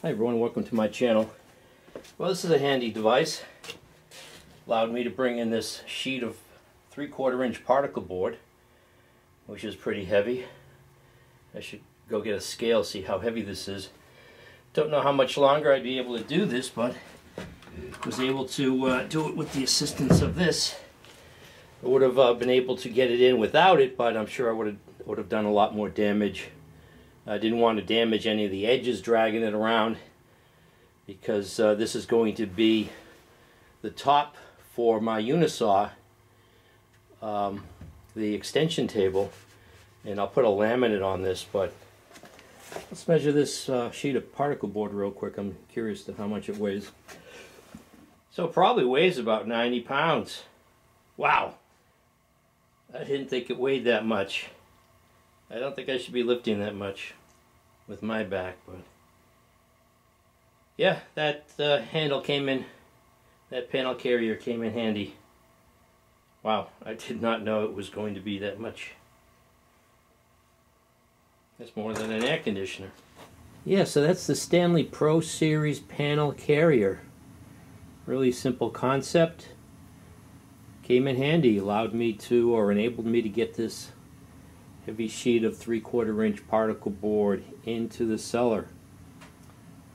Hi everyone, welcome to my channel. Well, this is a handy device. Allowed me to bring in this sheet of 3/4 inch particle board, which is pretty heavy. I should go get a scale, see how heavy this is. Don't know how much longer I'd be able to do this, but was able to do it with the assistance of this. I would have been able to get it in without it, but I'm sure I would have done a lot more damage. I didn't want to damage any of the edges dragging it around, because this is going to be the top for my unisaw, the extension table, and I'll put a laminate on this. But let's measure this sheet of particle board real quick. I'm curious to how much it weighs. So it probably weighs about 90 pounds. Wow, I didn't think it weighed that much. I don't think I should be lifting that much with my back, but yeah, that handle came in, that panel carrier came in handy. Wow, I did not know it was going to be that much. That's more than an air conditioner. Yeah, so that's the Stanley Pro Series panel carrier. Really simple concept. Came in handy, allowed me to, or enabled me to get this heavy sheet of 3/4 inch particle board into the cellar.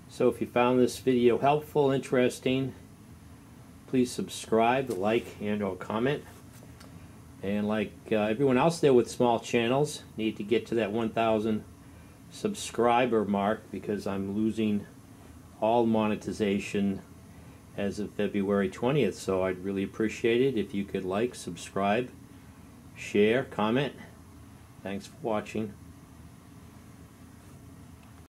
So if you found this video helpful, interesting, please subscribe, like, and or comment. And like everyone else there with small channels, need to get to that 1,000 subscriber mark, because I'm losing all monetization as of February 20th. So I'd really appreciate it if you could like, subscribe, share, comment. Thanks for watching.